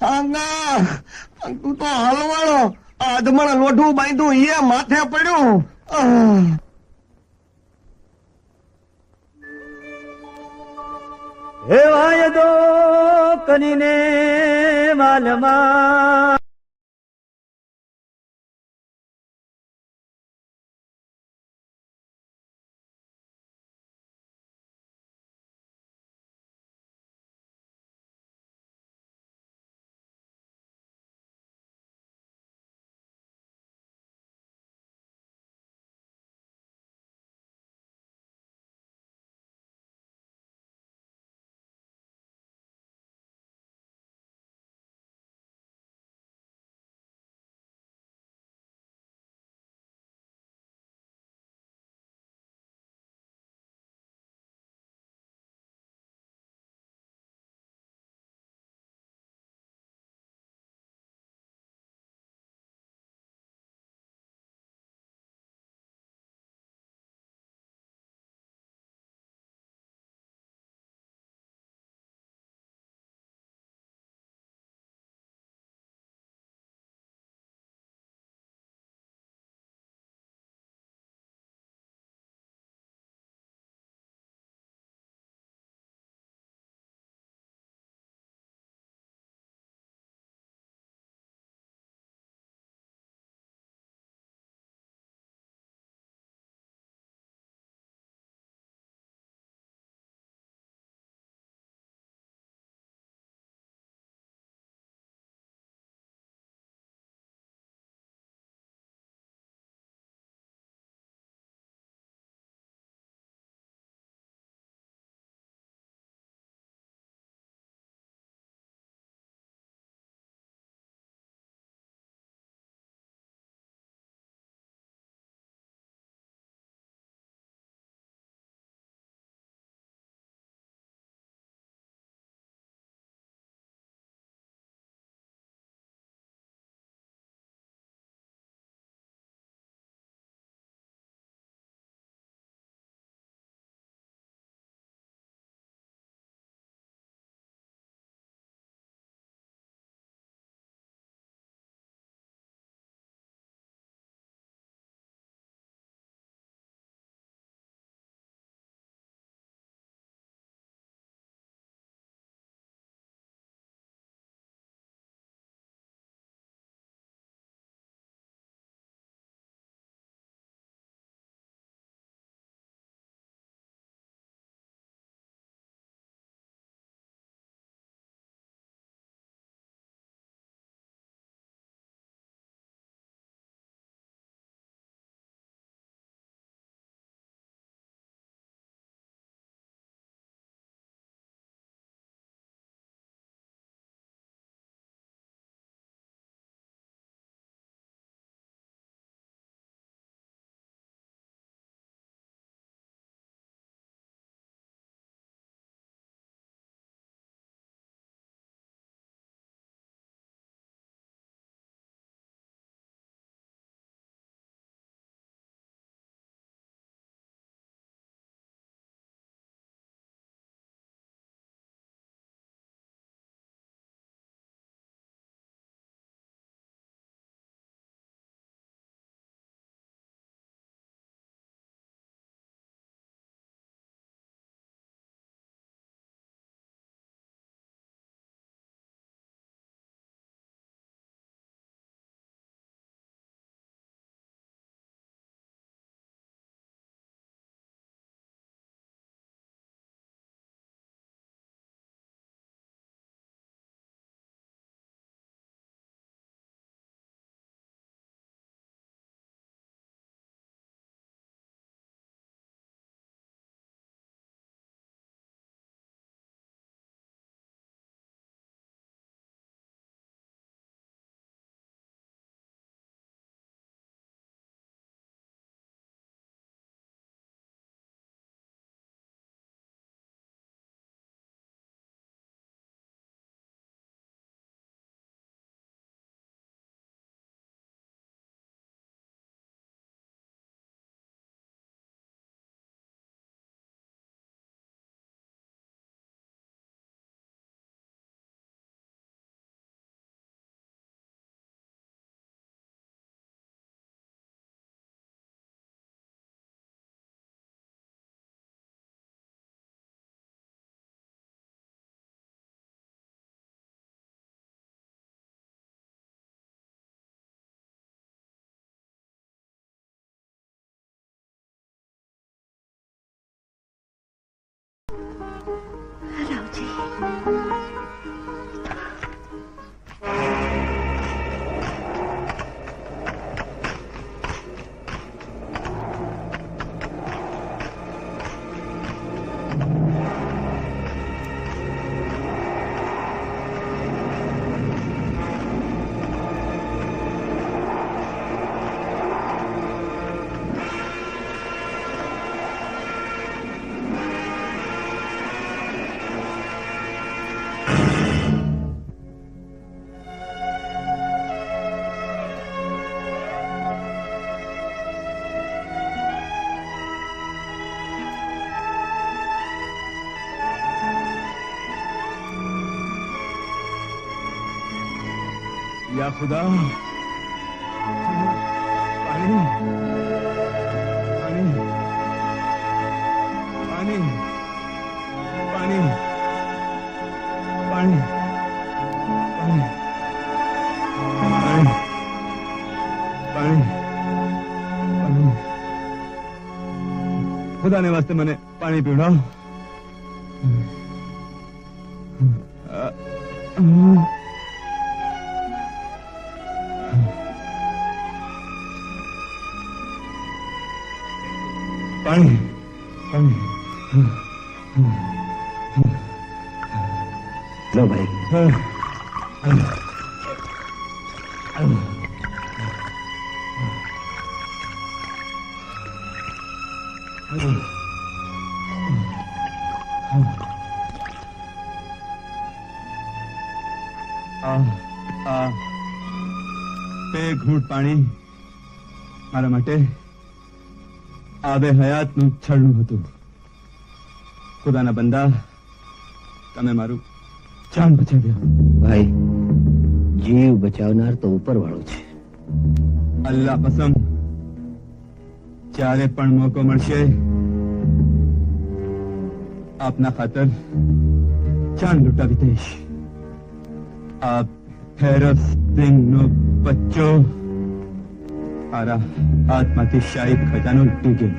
આગા તું તો હાલવાળો અધમણ લોઢું બાંધ્યું એ માથે પડ્યું. હે વાયદો કરીને વાલમાં या खुदा पानी पानी पानी पानी पानी पानी पानी पानी पानी खुदा ने वास्ते मैंने पानी पीवड़ाओ पानी पानी लो भाई બે ઘૂંટ પાણી મારા માટે આબે હયાતનું છળનું હતું. ખુદાના બંદા, તમે મારું જાન બચાવ્યા. ભાઈ, જીવ બચાવનાર તો ઉપરવાળો છે. અલ્લાહ કસમ, જ્યારે પણ મોકો મળશે આપના ખાતર જાન લૂંટાવી દઈશ. આપ ભૈરવ સિંહનો બચ્ચો મારા હાથમાંથી શાહી ખજાનો લૂંટી ગયો.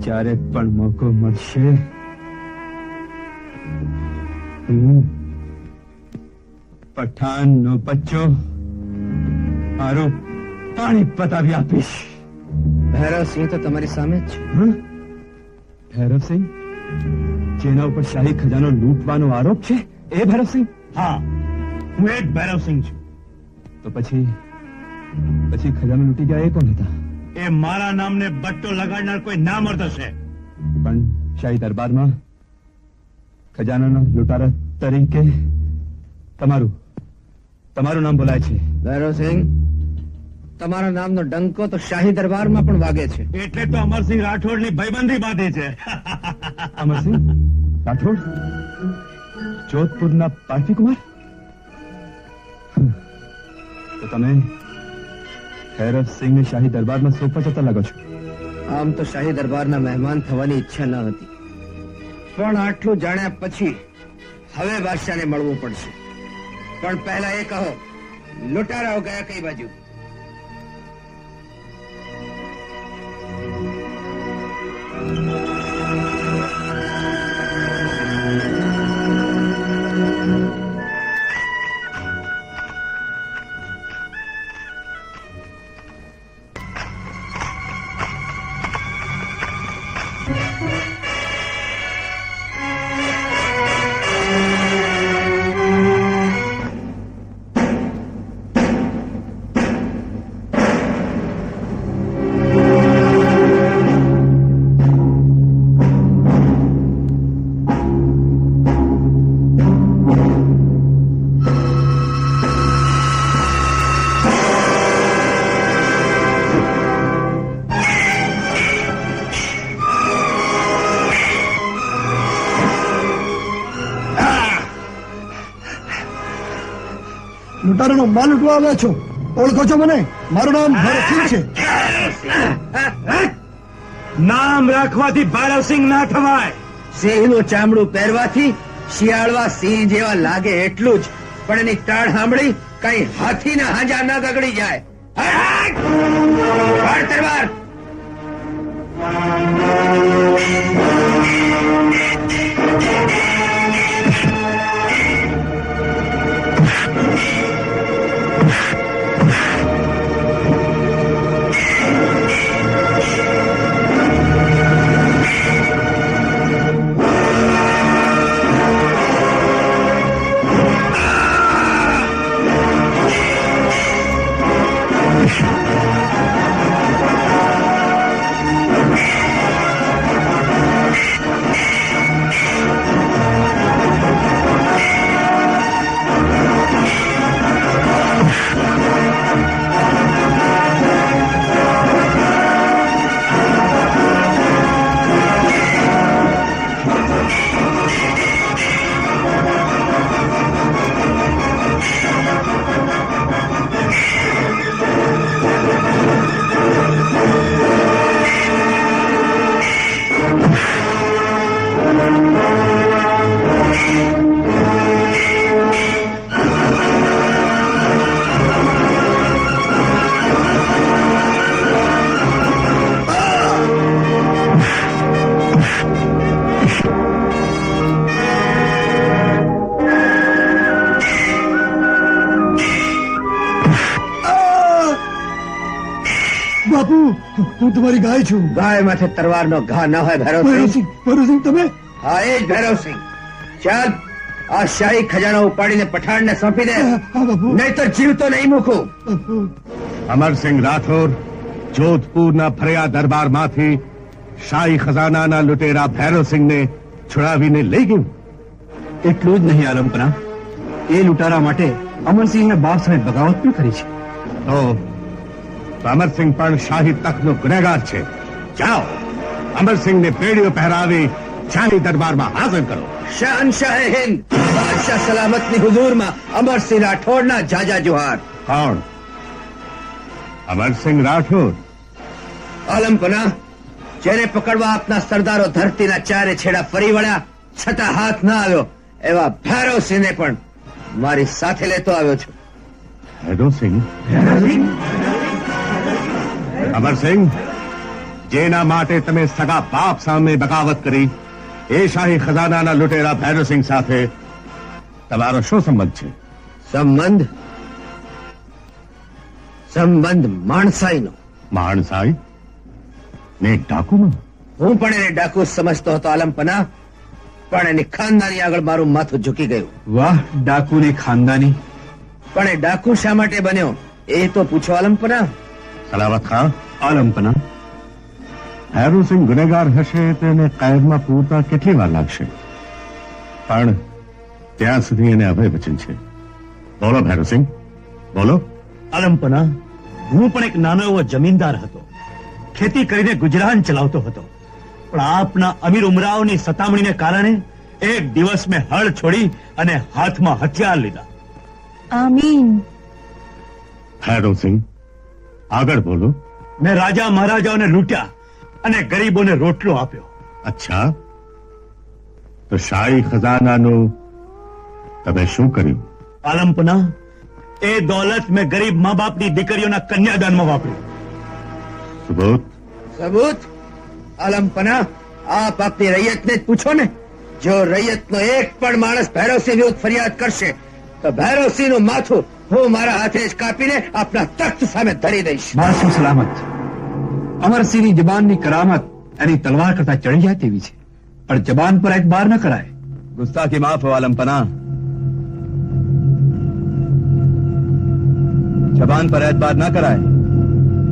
જ્યારે પણ મોકો મળશે હું પઠાણનો બચ્ચો મારું પાણી પતાવી આપીશ. ભૈરવસિંહ તો તમારી સામે જ છે. ભૈરવસિંહ, જેના ઉપર શાહી ખજાનો લૂંટવાનો આરોપ છે, એ ભૈરવસિંહ? હા, હું એક ભૈરવસિંહ છું. તો પછી ખજાનો લૂંટી ગયા એ કોણ હતા? એ મારા નામને બટ્ટો લગાડનાર કોઈ નામર્દ હશે. પણ શાહી દરબારમાં ખજાનાના લૂંટારા તરીકે તમારું નામ બોલાય છે. ભૈરવસિંહ, તમારા નામનો ડંકો તો શાહી દરબારમાં પણ વાગે છે. એટલે તો અમરસિંહ રાઠોડની ભાઈબંધી બાંધી છે. અમરસિંહ રાઠોડ, જોધપુરના પારકી કુમાર? તો તમે ભૈરવસિંહને શાહી દરબારમાં સોંપવા જતા લાગો છો. આમ તો શાહી દરબારના મહેમાન થવાની ઈચ્છા ન હતી, પણ આટલું જાણ્યા પછી હવે બાદશાહને મળવું પડશે. પણ પહેલા એ કહો, લૂંટારાઓ ગયા કઈ બાજુ? લૂંટારાનો માલ લૂંટવા આવ્યા છો? ઓળખો છો મને? મારું નામ ભૈરવસિંહ છે. નામ રાખવાથી ભૈરવસિંહ ના થવાય. સિંહનું ચામડું પહેરવાથી શિયાળવા સિંહ જેવા લાગે એટલું જ, પણ એની ટાળ સાંભળી કઈ હાથીના હાજા ન ગગડી જાય. તરવાર બાપુ હું તમારી ગાય છું. ગાય માથે તરવારનો ઘા ન હોય ભૈરવસિંહ. ભૈરવસિંહ, ભૈરવસિંહ તમે? હા એ જ ભૈરવસિંહ. ચાલ આ શાહી ખજાનો ઉપાડીને પઠાણને સોંપી દે, હા બાપુ. નહીં તો જીવતો નહીં મૂકું. અમરસિંહ રાઠોર જોધપુરના ફર્યા દરબારમાંથી શાહી ખજાનાના લૂંટેરા ભૈરવસિંહને છુડાવીને લઈ ગયું. એટલું જ નહીં આલમપના, એ લૂંટારા માટે અમરસિંહના બાપ સામે બગાવત પણ કરી છે. તો અમરસિંહ પણ શાહી તખનો ગુનેગાર છે. જાઓ, અમરસિંહને પેડીઓ પહેરાવી શાહી દરબારમાં હાજર કરો. શહનશાહે હિન્દ બાદશાહ સલામતની હુજુરમાં અમરસિંહ રાઠોડના જાજા જુહાર. કોણ? અમરસિંહ રાઠોડ? આલમપના, જેને પકડવા આપના સરદારો ધરતીના ચારે છેડા ફરી વળ્યા છતાં હાથ ના આવ્યો, એવા ભૈરવસિંહને પણ મારી સાથે લેતો આવ્યો છું. ભૈરવસિંહ? અમરસિંહ, જેના માટે તમે સગા બાપ સામે બગાવત કરી, એ શાહી ખજાનાના લૂંટેરા ભૈરવસિંહ સાથે તમારો શું સંબંધ છે? સંબંધ માણસાઈનો. માણસાઈ ને ડાકુમાં? હું પણ એને ડાકુ સમજતો હતો આલમપના, પણ એની ખાનદાની આગળ મારું માથું ઝૂકી ગયું. વાહ ડાકુની ખાનદાની! પણ એ ડાકુ શા માટે બન્યો એ તો પૂછો આલમપના. સલાવત ખાન, આલમપના, ભૈરવસિંહ ગુનેગાર હશે તો એને કેદમાં પૂરતા કેટલી વાર લાગશે? પણ ત્યાં સુધી એને અભય વચન છે. બોલો ભૈરવસિંહ, બોલો. આલમપના, હું પણ એક નાનો એવો જમીનદાર હતો. ખેતી કરીને ગુજરાન ચલાવતો હતો. પણ આપના અમીર ઉમરાઓની સતામણીને કારણે એક દિવસ મેં હળ છોડી અને હાથમાં હથિયાર લીધા. આમીન. ભૈરવસિંહ, આગળ બોલો. મેં રાજા મહારાજાઓને લૂંટ્યા અને ગરીબોને રોટલો આપ્યો. અચ્છા, તો શાહી ખજાનાનું તમે શું કર્યું? આલમપના, એ દોલત મેં ગરીબ મા બાપની દીકરીઓના કન્યાદાનમાં વાપર્યું. સબૂત? આલમપના, આપ આપની રૈયતને જ પૂછો ને. જો રૈયતનો એક પણ માણસ ભૈરવસિંહ વિરુદ્ધ ફરિયાદ કરશે તો ભૈરવસિંહનું માથું હું મારા હાથે જ કાપીને આપના તખ્ત સામે ધરી દઈશ. બાદશાહ સલામત, અમરસિંહની જબાનની કરામત એની તલવાર કરતા ચડી જાય તેવી છે, પણ જબાન પર એતબાર ન કરાય. ગુસ્તાખી માફ હો આલમપના. જબાન પર એતબાર ન કરાય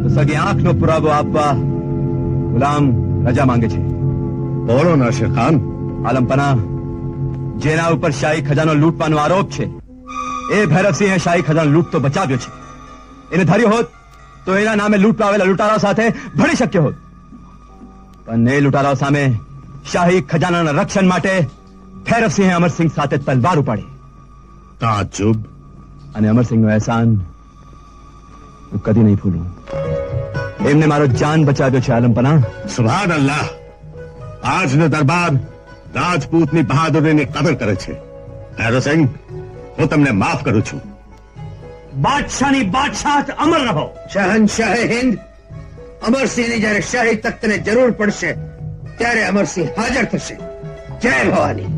તો સગી આંખનો પુરાવો આપવા ગુલામ રજા માંગે છે. બોલો નાસિર ખાન. આલમપના, જેના ઉપર શાહી ખજાનો લૂંટવાનો આરોપ છે, એ ભૈરવસિંહે શાહી ખજાનો લૂંટ તો બચાવ્યો છે. એને ધાર્યું હોત તો એના નામે લૂંટવા આવેલા લૂંટારાઓ સાથે ભળી શક્યો હોત, પણ એ લૂંટારાઓ સામે શાહી ખજાનાના રક્ષણ માટે ભૈરવસિંહે અમરસિંહ સાથે તલવાર ઉપાડી. તાજુબ. અને અમરસિંહનો અહેસાન હું કદી નહીં ભૂલું. એમને મારો જાન બચાવ્યો છે આલમપના. સુભાન અલ્લાહ. આજનો દરબાર રાજપૂતની બહાદુરીની કદર કરે છે. ભૈરવસિંહ, હું તમને માફ કરું છું. બાદશાહની બાદશાહ અમર રહો. શહનશાહે હિન્દ, અમરસિંહની જ્યારે શાહી તખ્તને જરૂર પડશે ત્યારે અમરસિંહ હાજર થશે. જય ભવાની.